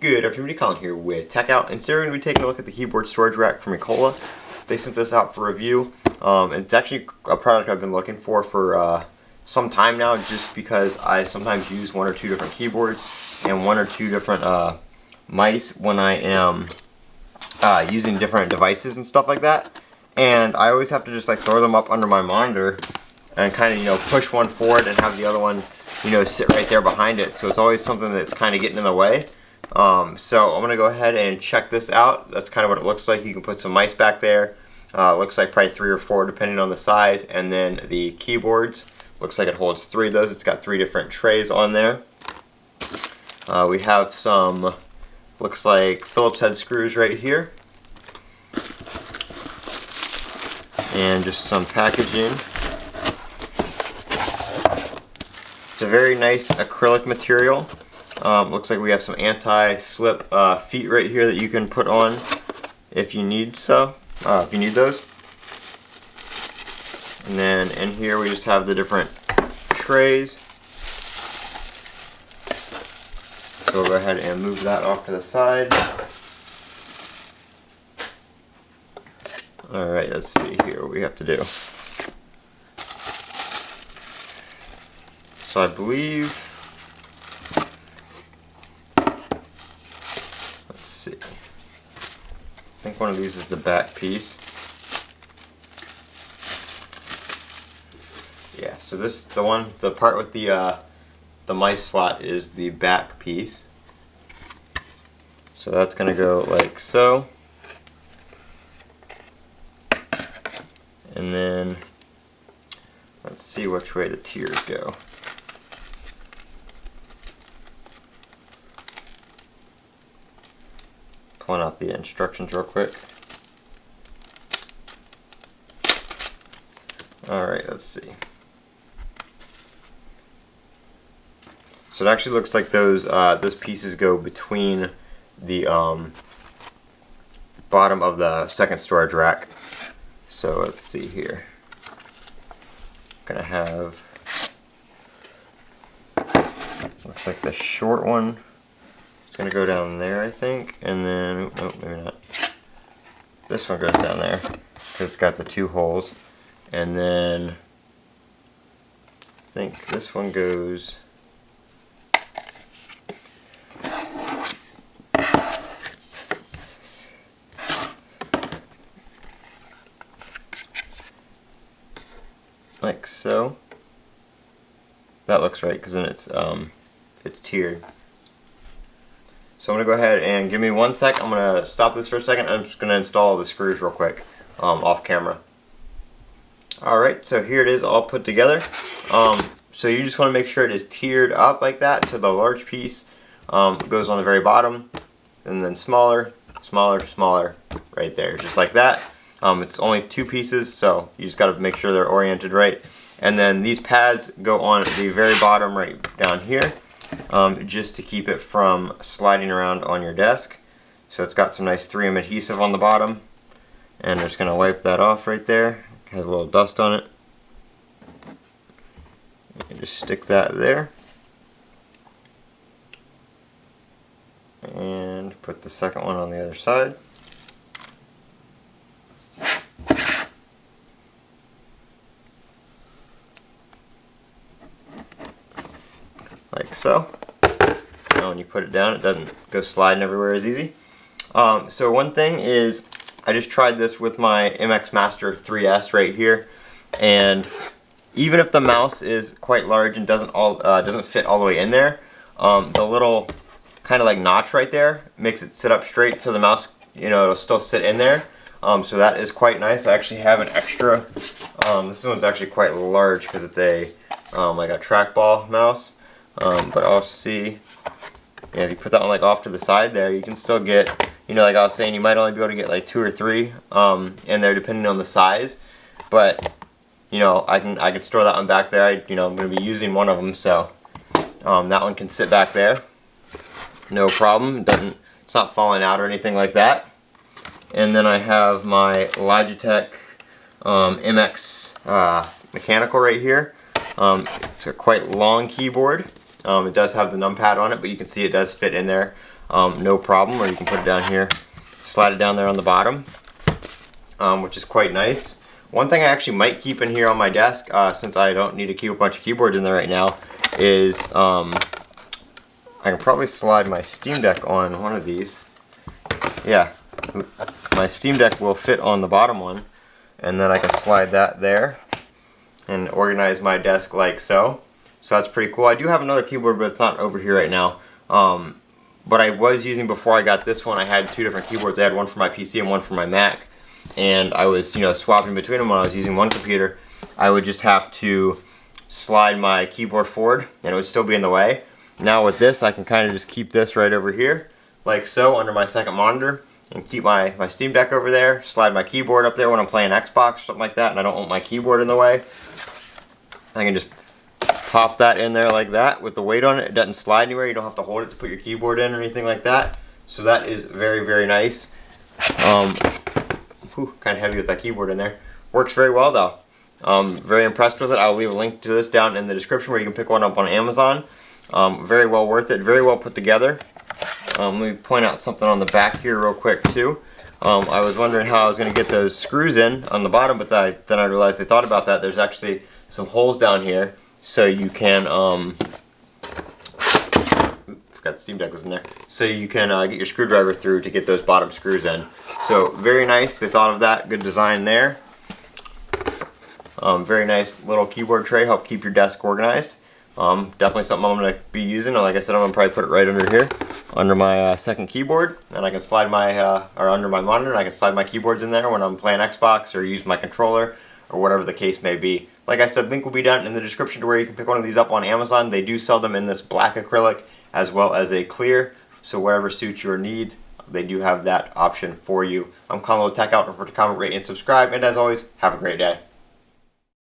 Good afternoon, Colin here with Techout, and today we're going to be taking a look at the keyboard storage rack from Yikola. They sent this out for review. It's actually a product I've been looking for some time now, just because I sometimes use one or two different keyboards and one or two different mice when I am using different devices and stuff like that. And I always have to just like throw them up under my monitor and kind of push one forward and have the other one sit right there behind it. So it's always something that's kind of getting in the way. So I'm going to go ahead and check this out. That's kind of what it looks like. You can put some mice back there. Looks like probably 3 or 4 depending on the size. And then the keyboards, looks like it holds 3 of those. It's got 3 different trays on there. We have some, looks like Phillips head screws right here. And just some packaging. It's a very nice acrylic material. Looks like we have some anti-slip feet right here that you can put on if you need if you need those. And then in here we just have the different trays. So we'll go ahead and move that off to the side. Alright, let's see here what we have to do. So I believe, let's see, I think one of these is the back piece. Yeah, so this, the part with the mice slot is the back piece. So that's going to go like so. And then, let's see which way the tiers go. Pulling out the instructions real quick. Alright, let's see. So it actually looks like those pieces go between the bottom of the second storage rack. So let's see here. Gonna have, looks like the short one. It's going to go down there, I think, and then, oh, maybe not. This one goes down there, because it's got the 2 holes, and then I think this one goes like so. That looks right, because then it's tiered. So I'm going to go ahead and give me 1 sec. I'm going to stop this for a second. I'm just going to install the screws real quick off camera. Alright, so here it is all put together. So you just want to make sure it is tiered up like that. So the large piece goes on the very bottom, and then smaller, smaller, smaller right there, just like that. It's only 2 pieces, so you just got to make sure they're oriented right. And then these pads go on the very bottom right down here. Just to keep it from sliding around on your desk. So it's got some nice 3M adhesive on the bottom, and I'm just going to wipe that off right there. It has a little dust on it. And just stick that there, and put the second one on the other side. Like so. Now when you put it down, it doesn't go sliding everywhere as easy. So one thing is, I just tried this with my MX Master 3S right here, and even if the mouse is quite large and doesn't fit all the way in there, the little kind of like notch right there makes it sit up straight, so the mouse, it'll still sit in there. So that is quite nice. I actually have an extra. This one's actually quite large because it's a like a trackball mouse. But I'll see, if you put that one like off to the side there, you can still get, like I was saying, you might only be able to get like 2 or 3 in there depending on the size. But I could store that one back there. I'm going to be using one of them, so that one can sit back there, no problem. It's not falling out or anything like that. And then I have my Logitech MX mechanical right here. It's a quite long keyboard. It does have the numpad on it, but you can see it does fit in there no problem, or you can put it down here, slide it down there on the bottom, which is quite nice. One thing I actually might keep in here on my desk, since I don't need to keep a bunch of keyboards in there right now, is I can probably slide my Steam Deck on one of these. Yeah, my Steam Deck will fit on the bottom one, and then I can slide that there and organize my desk like so. So that's pretty cool. I do have another keyboard, but it's not over here right now. But I was using, before I got this one, I had two different keyboards. I had one for my PC and one for my Mac. And I was, swapping between them when I was using one computer. I would just have to slide my keyboard forward and it would still be in the way. Now with this, I can kind of just keep this right over here, like so, under my second monitor, and keep my Steam Deck over there, slide my keyboard up there when I'm playing Xbox or something like that, and I don't want my keyboard in the way. I can just pop that in there like that with the weight on it. It doesn't slide anywhere. You don't have to hold it to put your keyboard in or anything like that. So that is very, very nice. Kind of heavy with that keyboard in there. Works very well though. Very impressed with it. I'll leave a link to this down in the description where you can pick one up on Amazon. Very well worth it. Very well put together. Let me point out something on the back here real quick too. I was wondering how I was going to get those screws in on the bottom, but then I realized they thought about that. There's actually some holes down here, so you can forgot the Steam Deck was in there. So you can get your screwdriver through to get those bottom screws in. So very nice. They thought of that. Good design there. Very nice little keyboard tray. Help keep your desk organized. Definitely something I'm going to be using. Like I said, I'm going to probably put it right under here, under my second keyboard, and I can slide my, or under my monitor, and I can slide my keyboards in there when I'm playing Xbox or use my controller or whatever the case may be. Like I said, link will be down in the description to where you can pick one of these up on Amazon. They do sell them in this black acrylic as well as a clear, so whatever suits your needs, they do have that option for you. I'm Colin with Techout. Don't forget to comment, rate, and subscribe, and as always, have a great day.